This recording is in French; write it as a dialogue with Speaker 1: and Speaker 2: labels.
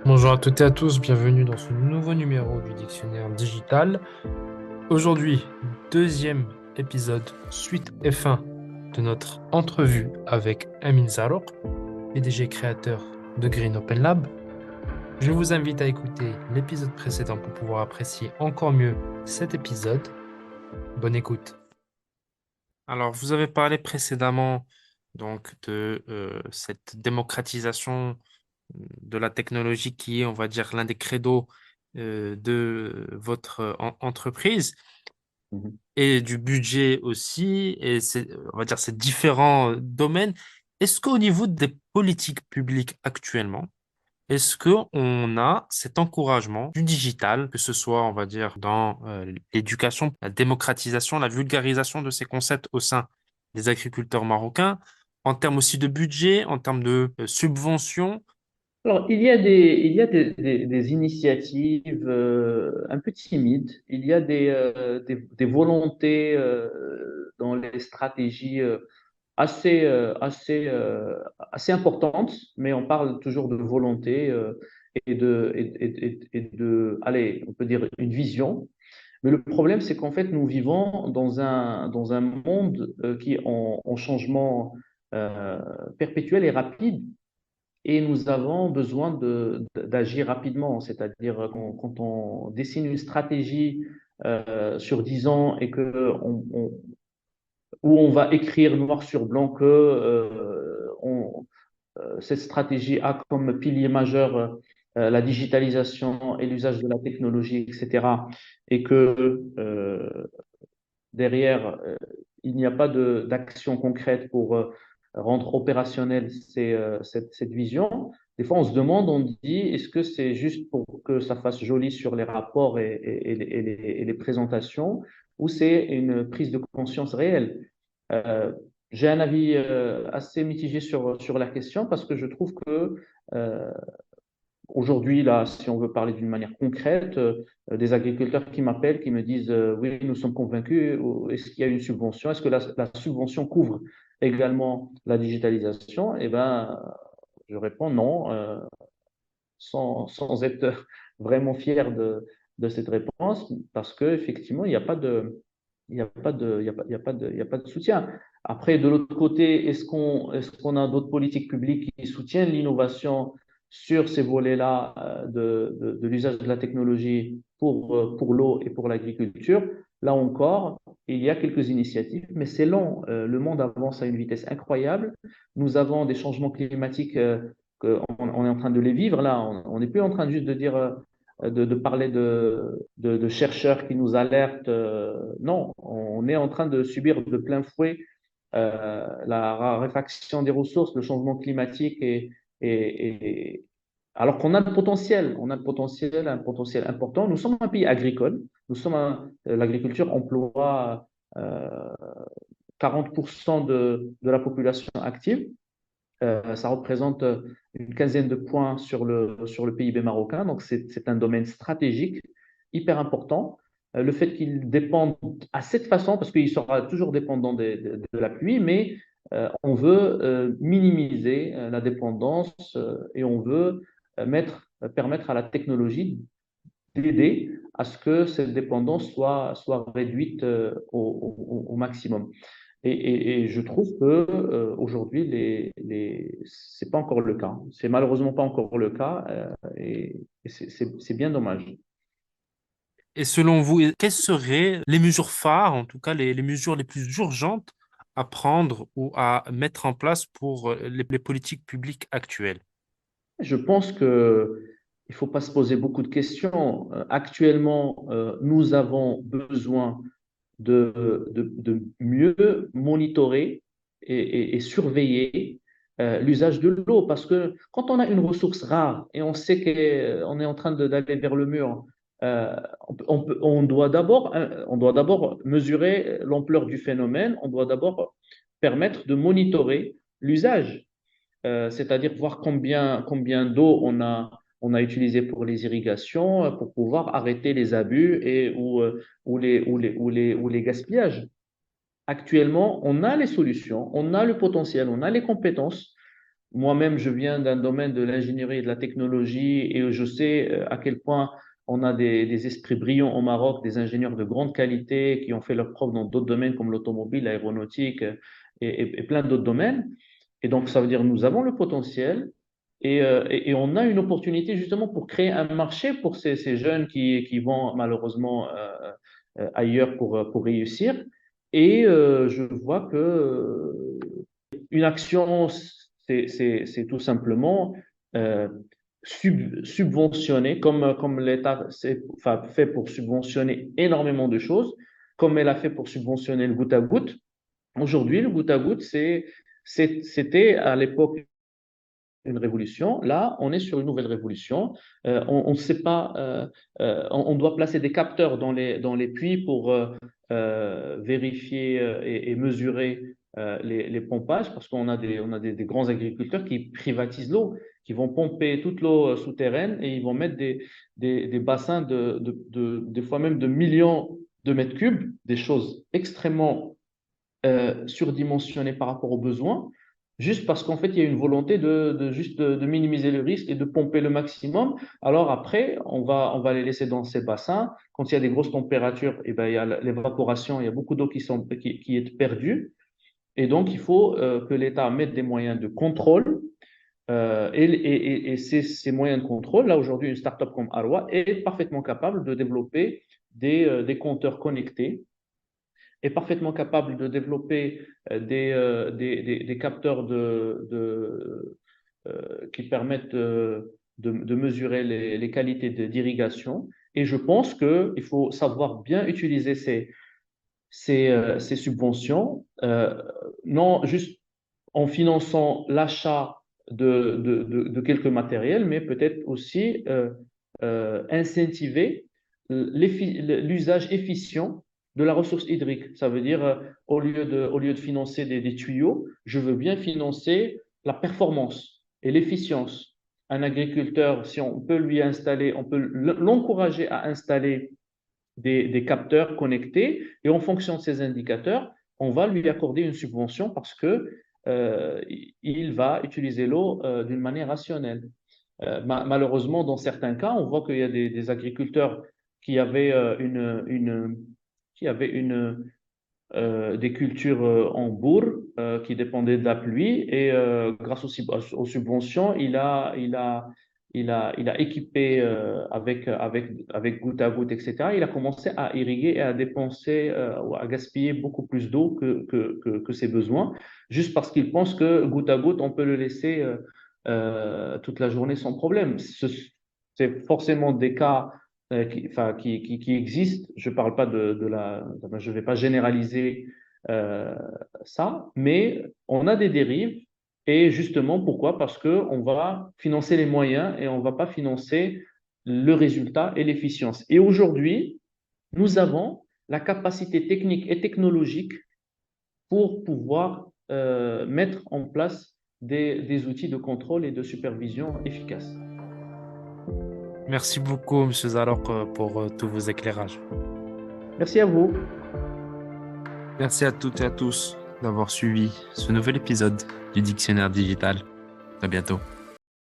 Speaker 1: Bonjour à toutes et à tous, bienvenue dans ce nouveau numéro du Dictionnaire Digital. Aujourd'hui, deuxième épisode, suite et fin de notre entrevue avec Amin Zarouk, PDG créateur de Green Open Lab. Je vous invite à écouter l'épisode précédent pour pouvoir apprécier encore mieux cet épisode. Bonne écoute. Alors, vous avez parlé précédemment donc de cette démocratisation de la technologie qui est, on va dire, l'un des credos de votre entreprise
Speaker 2: Mhm.
Speaker 1: et du budget aussi, et on va dire, ces différents domaines. Est-ce qu'au niveau des politiques publiques actuellement, est-ce qu'on a cet encouragement du digital, que ce soit, on va dire, dans l'éducation, la démocratisation, la vulgarisation de ces concepts au sein des agriculteurs marocains, en termes aussi de budget, en termes de subventions?
Speaker 2: Alors, il y a des initiatives un peu timides. Il y a des volontés dans les stratégies assez importantes, mais on parle toujours de volonté allez, on peut dire une vision. Mais le problème, c'est qu'en fait, nous vivons dans un monde qui est en changement euh, perpétuel et rapide. Et nous avons besoin d'agir rapidement, c'est-à-dire quand on dessine une stratégie sur 10 ans et où on va écrire noir sur blanc que cette stratégie a comme pilier majeur la digitalisation et l'usage de la technologie, etc., et que derrière, il n'y a pas d'action concrète pour rendre opérationnelle cette vision. Des fois, on se demande, on dit, est-ce que c'est juste pour que ça fasse joli sur les rapports et les présentations, ou c'est une prise de conscience réelle? Euh, j'ai un avis assez mitigé sur la question parce que je trouve que euh, aujourd'hui, là, si on veut parler d'une manière concrète, des agriculteurs qui m'appellent, qui me disent oui, nous sommes convaincus, est-ce qu'il y a une subvention? Est-ce que la subvention couvre également la digitalisation? Eh bien, je réponds non, sans être vraiment fier de cette réponse, parce qu'effectivement, il n'y a pas de, il n'y a pas de, il y a pas, il y a pas de, il y a pas de soutien. Après, de l'autre côté, est-ce qu'on a d'autres politiques publiques qui soutiennent l'innovation sur ces volets-là de l'usage de la technologie pour l'eau et pour l'agriculture? Là encore, il y a quelques initiatives, mais c'est lent. Le monde avance à une vitesse incroyable. Nous avons des changements climatiques on est en train de les vivre là. On n'est plus en train juste de dire, de parler de chercheurs qui nous alertent. Non, on est en train de subir de plein fouet la raréfaction des ressources, le changement climatique et alors qu'on a le potentiel, on a le potentiel, un potentiel important. Nous sommes un pays agricole. L'agriculture emploie 40% de la population active. Ça représente une quinzaine de points sur le PIB marocain. Donc, c'est un domaine stratégique hyper important. Le fait qu'il dépende à cette façon, parce qu'il sera toujours dépendant de la pluie, mais on veut minimiser la dépendance et on veut permettre à la technologie d'aider à ce que cette dépendance soit réduite au maximum. Et je trouve que aujourd'hui, c'est pas encore le cas. C'est malheureusement pas encore le cas, et c'est bien dommage.
Speaker 1: Et selon vous, quelles seraient les mesures phares, en tout cas les mesures les plus urgentes à prendre ou à mettre en place pour les politiques publiques actuelles?
Speaker 2: Je pense que il faut pas se poser beaucoup de questions. Actuellement, nous avons besoin de mieux monitorer et surveiller l'usage de l'eau. Parce que quand on a une ressource rare et on sait qu'on est en train d'aller vers le mur, euh, on doit d'abord mesurer l'ampleur du phénomène, on doit d'abord permettre de monitorer l'usage, c'est-à-dire voir combien d'eau on a utilisé pour les irrigations, pour pouvoir arrêter les abus ou les gaspillages. Actuellement, on a les solutions, on a le potentiel, on a les compétences Moi-même, je viens d'un domaine de l'ingénierie et de la technologie et je sais à quel point on a des esprits brillants au Maroc, des ingénieurs de grande qualité qui ont fait leurs preuves dans d'autres domaines comme l'automobile, l'aéronautique et plein d'autres domaines. Et donc, ça veut dire que nous avons le potentiel et on a une opportunité justement pour créer un marché pour ces jeunes qui vont malheureusement ailleurs pour réussir. Et je vois que une action, c'est tout simplement euh, subventionner, comme l'État enfin, fait pour subventionner énormément de choses, comme elle a fait pour subventionner le goutte à goutte. Aujourd'hui, le goutte à goutte, c'était à l'époque une révolution. Là, on est sur une nouvelle révolution. On ne sait pas, on doit placer des capteurs dans les puits pour vérifier et mesurer les pompages parce qu'on a des grands agriculteurs qui privatisent l'eau, qui vont pomper toute l'eau souterraine et ils vont mettre des bassins des fois même de millions de mètres cubes, des choses extrêmement surdimensionné par rapport aux besoins, juste parce qu'en fait, il y a une volonté de minimiser le risque et de pomper le maximum. Alors après, on va les laisser dans ces bassins. Quand il y a des grosses températures, et ben, il y a l'évaporation, il y a beaucoup d'eau qui est perdue. Et donc, il faut que l'État mette des moyens de contrôle. Et ces moyens de contrôle, là aujourd'hui, une startup comme Arwa est parfaitement capable de développer des compteurs connectés est parfaitement capable de développer des capteurs qui permettent de mesurer les qualités d'irrigation. Et je pense qu'il faut savoir bien utiliser ces subventions, non juste en finançant l'achat de quelques matériels, mais peut-être aussi incentiver l'usage efficient de la ressource hydrique. Ça veut dire, au lieu de financer des tuyaux, je veux bien financer la performance et l'efficience. Un agriculteur, si on peut lui installer, on peut l'encourager à installer des capteurs connectés et en fonction de ces indicateurs, on va lui accorder une subvention parce que il va utiliser l'eau d'une manière rationnelle. Malheureusement, dans certains cas, on voit qu'il y a des agriculteurs qui avaient des cultures en bourre qui dépendaient de la pluie et grâce aux subventions, il a équipé avec goutte à goutte, etc. Il a commencé à irriguer et à dépenser, ou à gaspiller beaucoup plus d'eau que ses besoins, juste parce qu'il pense que goutte à goutte, on peut le laisser toute la journée sans problème. C'est forcément des cas enfin, qui existent. Je parle pas je vais pas généraliser euh, ça, mais on a des dérives. Et justement, pourquoi? Parce que on va financer les moyens et on va pas financer le résultat et l'efficience. Et aujourd'hui, nous avons la capacité technique et technologique pour pouvoir mettre en place des outils de contrôle et de supervision efficaces.
Speaker 1: Merci beaucoup, Monsieur Zalok, pour tous vos éclairages.
Speaker 2: Merci à vous.
Speaker 1: Merci à toutes et à tous d'avoir suivi ce nouvel épisode du Dictionnaire digital. À bientôt.